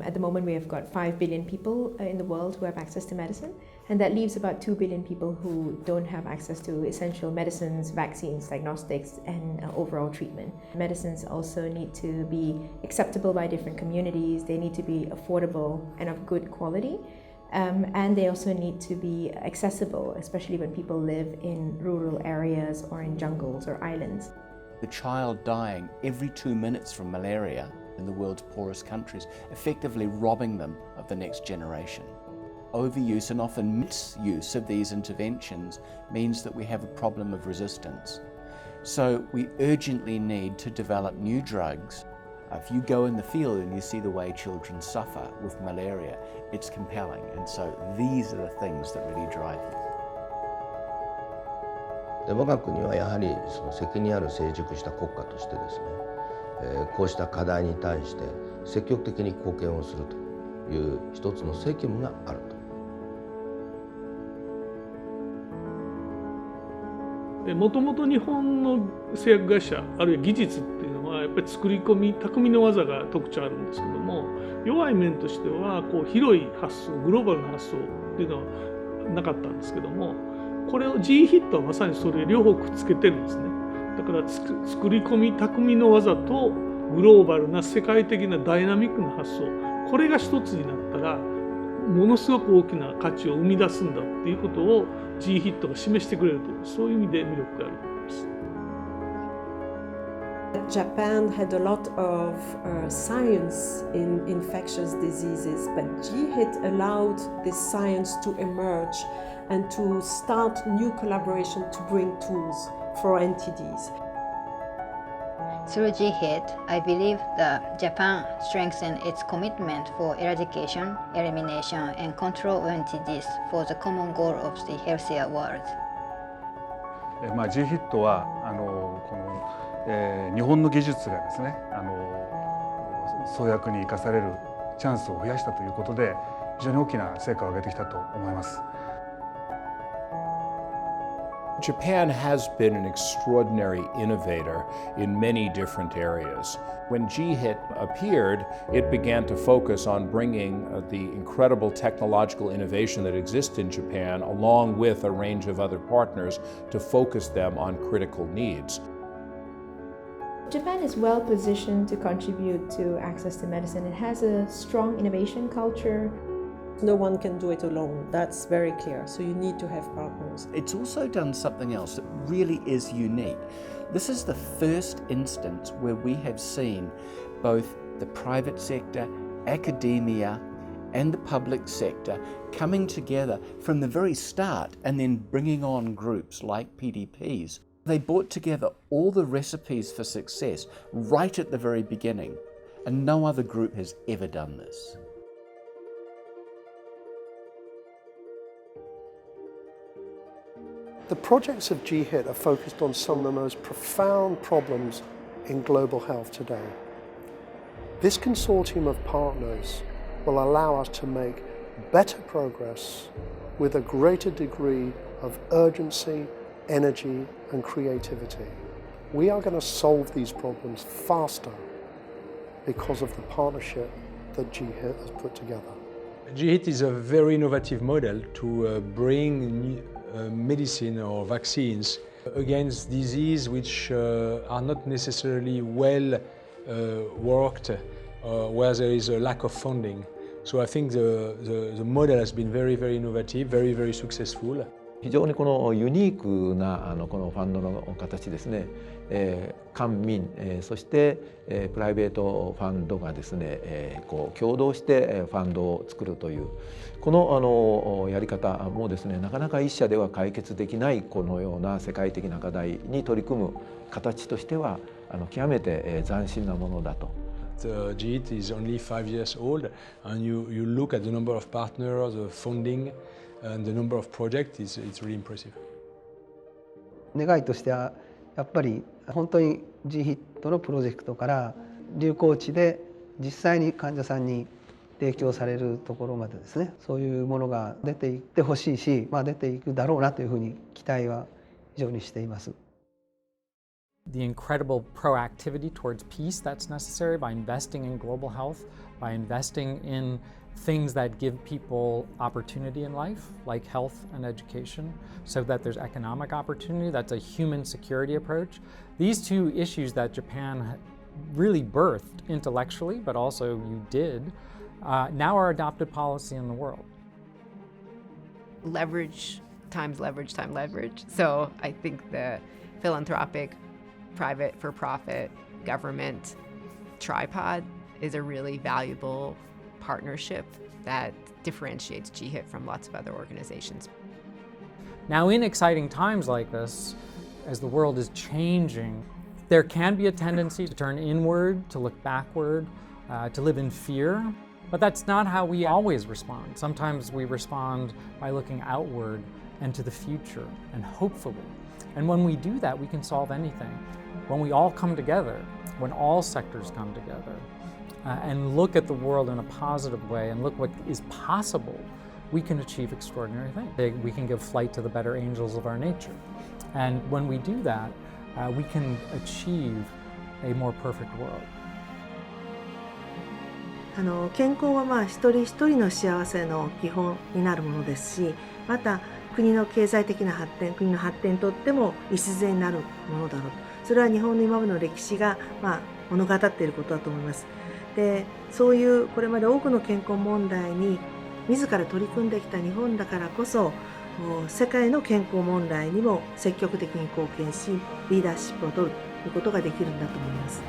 At the moment, we have got 5 billion people in the world who have access to medicine, and that leaves about 2 billion people who don't have access to essential medicines, vaccines, diagnostics, and overall treatment. Medicines also need to be acceptable by different communities, they need to be affordable and of good quality, and they also need to be accessible, especially when people live in rural areas or in jungles or islands. The child dying every 2 minutes from malaria in the world's poorest countries, effectively robbing them of the next generation. Overuse and often misuse of these interventions means that we have a problem of resistance. So we urgently need to develop new drugs. If you go in the field and you see the way children suffer with malaria, it's compelling. And so these are the things that really drive me. 我が国はやはりその責任ある成熟した国家としてですね、こうした課題に対して積極的に貢献をするという一つの責務があると。もともと日本の製薬会社あるいは技術っていうのはやっぱり作り込み匠の技が特徴あるんですけども、弱い面としてはこう広い発想グローバルな発想っていうのはなかったんですけども、これを GHIT はまさにそれ両方くっつけてるんですね。だから作り込み匠の技とグローバルな世界的なダイナミックな発想、これが一つになったらものすごく大きな価値を生み出すんだっていうことを GHIT が示してくれると、そういう意味で魅力があると思います。Japan had a lot of science in infectious diseases, but GHIT allowed this science to emerge and to start new collaboration to bring tools for NTDs. Through GHIT, I believe that Japan strengthened its commitment for eradication, elimination, and control of NTDs for the common goal of the healthier world. GHIT はこの日本の技術がですね、創薬に生かされるチャンスを増やしたということで、非常に大きな成果を上げてきたと思います。Japan has been an extraordinary innovator in many different areas. When GHIT appeared, it began to focus on bringing the incredible technological innovation that exists in Japan, along with a range of other partners, to focus them on critical needs. Japan is well positioned to contribute to access to medicine. It has a strong innovation culture. No one can do it alone, that's very clear, so you need to have partners. It's also done something else that really is unique. This is the first instance where we have seen both the private sector, academia, and the public sector coming together from the very start and then bringing on groups like PDPs. They brought together all the recipes for success right at the very beginning, and no other group has ever done this. The projects of GHIT are focused on some of the most profound problems in global health today. This consortium of partners will allow us to make better progress with a greater degree of urgency, energy, and creativity. We are going to solve these problems faster because of the partnership that GHIT has put together. GHIT is a very innovative model to bring medicine or vaccines against disease which are not necessarily well worked where there is a lack of funding. So I think the model has been very, very innovative, very, very successful. 非常にこのユニークなこのファンドの形ですね、官民、そして、プライベートファンドがですね、こう共同してファンドを作るというこのやり方もですね、なかなか一社では解決できないこのような世界的な課題に取り組む形としては極めて斬新なものだと。The GHIT is only 5 years old, and you look at the number of partners, the funding, and the number of projects, it's really impressive. 願いとしてはやっぱり本当に GHIT のプロジェクトから流行地で実際に患者さんに提供されるところまでですね、そういうものが出ていってほしいし、出ていくだろうなというふうに期待は非常にしています。the incredible proactivity towards peace that's necessary by investing in global health, by investing in things that give people opportunity in life, like health and education, so that there's economic opportunity. That's a human security approach. These two issues that Japan really birthed intellectually, but also you did, now are adopted policy in the world. Leverage times leverage times leverage. So I think the philanthropic, private, for-profit, government tripod is a really valuable partnership that differentiates GHIT from lots of other organizations. Now, in exciting times like this, as the world is changing, there can be a tendency to turn inward, to look backward, to live in fear. But that's not how we always respond. Sometimes we respond by looking outward and to the future and hopefully. And when we do that, we can solve anything. When we all come together, when all sectors come together, and look at the world in a positive way and look what is possible, we can achieve extraordinary things. We can give flight to the better angels of our nature. And when we do that, we can achieve a more perfect world. 健康は一人一人の幸せの基本になるものですし、また国の経済的な発展、国の発展にとっても礎になるものだろうと。それは日本の今までの歴史が物語っていることだと思います。で、そういうこれまで多くの健康問題に自ら取り組んできた日本だからこそ、世界の健康問題にも積極的に貢献し、リーダーシップを取るということができるんだと思います。